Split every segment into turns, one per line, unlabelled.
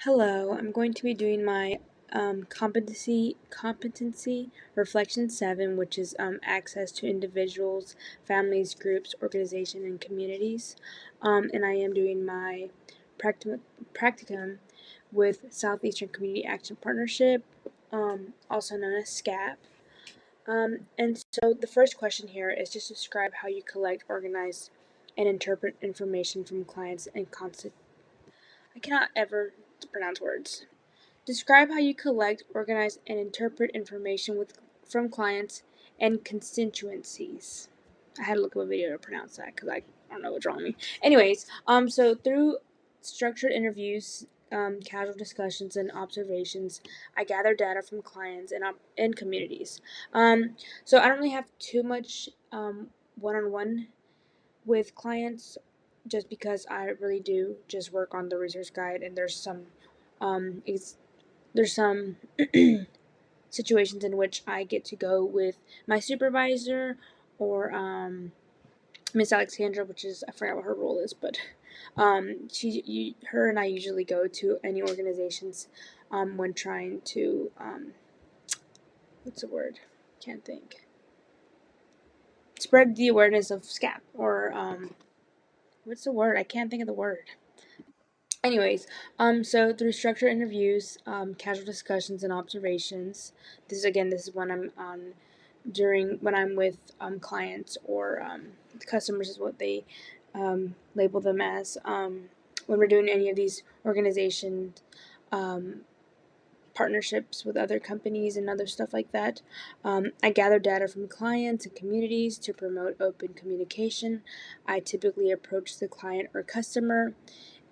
Hello, I'm going to be doing my competency reflection 7, which is access to individuals, families, groups, organizations, and communities. And I am doing my practicum with Southeastern Community Action Partnership, also known as SCAP. And so the first question here is just describe how you collect, organize, and interpret information from clients and I cannot ever pronounce words. Describe how you collect, organize, and interpret information from clients and constituencies. I had to look up a video to pronounce that because I don't know what's wrong with me. Anyways, so through structured interviews, casual discussions, and observations, I gather data from clients and communities. So I don't really have too much one-on-one with clients, just because I really do just work on the resource guide, and um, there's some situations in which I get to go with my supervisor or Miss Alexandra, which is I forgot what her role is, but her and I usually go to any organizations when trying to what's the word? Can't think. Spread the awareness of SCAP or what's the word? I can't think of the word. Anyways, so through structured interviews, casual discussions, and observations, this is when I'm on during when I'm with clients or customers is what they label them as. When we're doing any of these organization um, partnerships with other companies and other stuff like that, I gather data from clients and communities to promote open communication. I typically approach the client or customer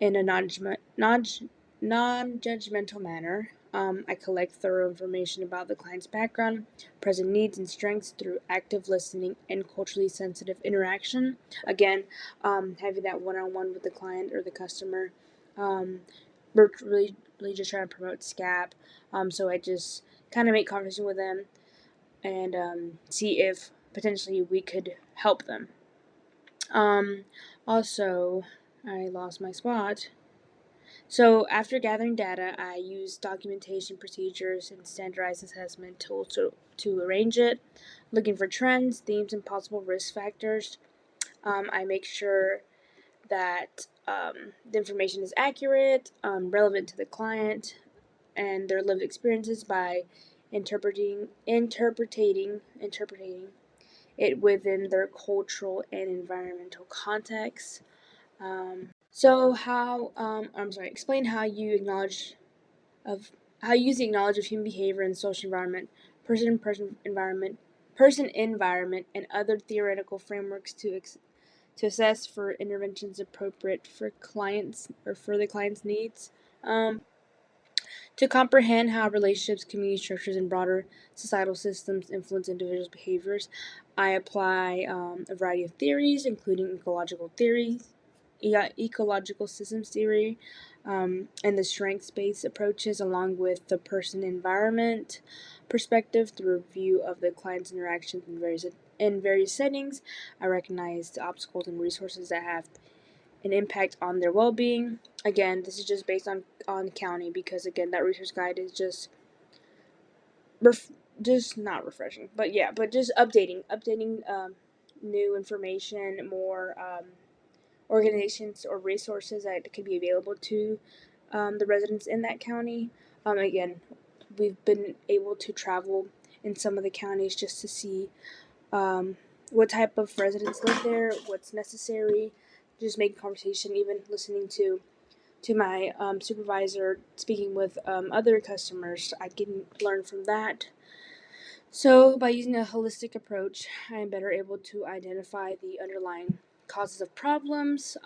in a non-judgmental manner. I collect thorough information about the client's background, present needs, and strengths through active listening and culturally sensitive interaction. Again, having that one-on-one with the client or the customer. We're really just trying to promote SCAP. So I just kind of make conversation with them and see if potentially we could help them. Also, I lost my spot. So after gathering data, I use documentation procedures and standardized assessment tools to arrange it, looking for trends, themes, and possible risk factors. I make sure that the information is accurate, relevant to the client and their lived experiences by interpreting it within their cultural and environmental context. Explain how you of how you use the knowledge of human behavior and social environment, person environment, and other theoretical frameworks to assess for interventions appropriate for clients or for the client's needs. To comprehend how relationships, community structures, and broader societal systems influence individuals' behaviors, I apply a variety of theories, including ecological systems theory, and the strengths-based approaches, along with the person-environment perspective through review of the client's interactions in various settings. I recognize the obstacles and resources that have an impact on their well-being. Again, this is just based on county, because again that resource guide is just not refreshing, but just updating new information, more organizations or resources that could be available to the residents in that county. Again, we've been able to travel in some of the counties just to see what type of residents live there, what's necessary, just making conversation, even listening to my supervisor, speaking with other customers. I can learn from that. So by using a holistic approach, I am better able to identify the underlying causes of problems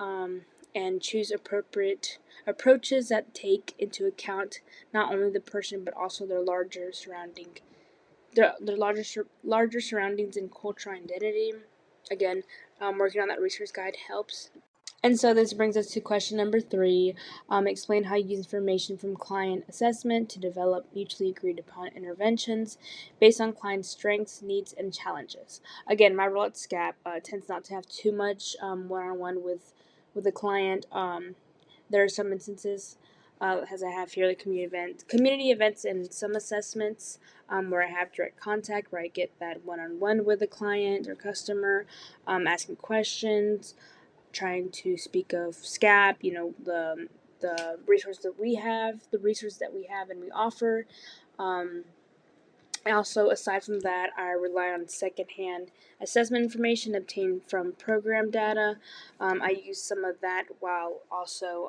and choose appropriate approaches that take into account not only the person but also their larger surroundings and cultural identity. Again, working on that resource guide helps. And so this brings us to question number 3. Explain how you use information from client assessment to develop mutually agreed upon interventions based on client strengths, needs, and challenges. Again, my role at SCAP tends not to have too much one-on-one with the client. There are some instances as I have here, the community events, and some assessments where I have direct contact, where I get that one-on-one with the client or customer, asking questions, trying to speak of SCAP, the resources that we have, and we offer. Um, Also, aside from that, I rely on secondhand assessment information obtained from program data. I use some of that while also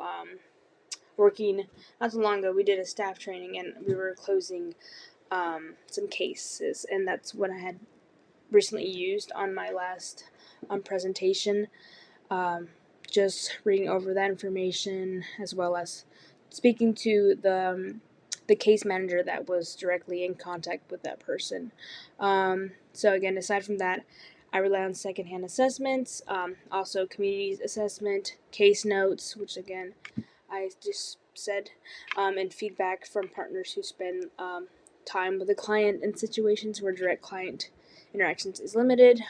working. Not too long ago, we did a staff training and we were closing some cases, and that's what I had recently used on my last presentation. Um, just reading over that information as well as speaking to the case manager that was directly in contact with that person. So again, aside from that, I rely on secondhand assessments, also community assessment, case notes, which again I just said, and feedback from partners who spend time with the client in situations where direct client interactions is limited.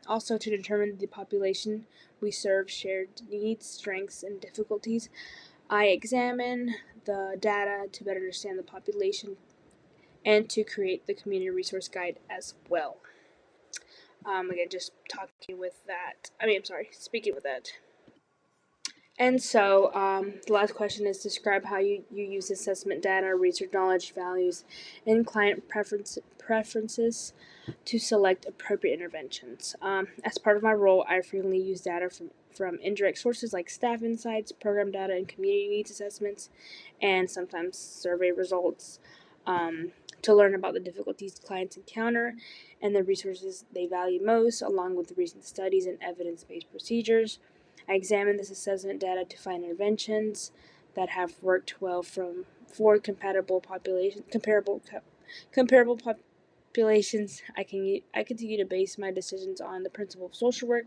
Also, to determine the population we serve, shared needs, strengths, and difficulties, I examine the data to better understand the population and to create the community resource guide as well. Again, just talking with that. Speaking with that. And so, the last question is describe how you use assessment data, research knowledge, values, and client preferences to select appropriate interventions. As part of my role, I frequently use data from indirect sources like staff insights, program data, and community needs assessments, and sometimes survey results to learn about the difficulties clients encounter and the resources they value most, along with recent studies and evidence based procedures. I examine this assessment data to find interventions that have worked well for comparable populations. I continue to base my decisions on the principle of social work,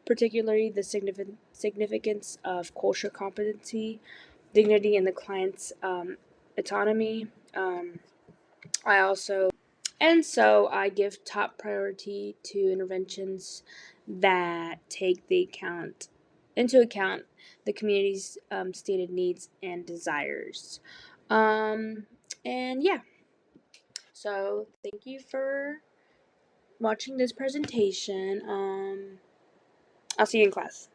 particularly the significance of cultural competency, dignity, and the client's autonomy. I also and so I give top priority to interventions that take into account the community's stated needs and desires. Um, and yeah, so thank you for watching this presentation. I'll see you in class.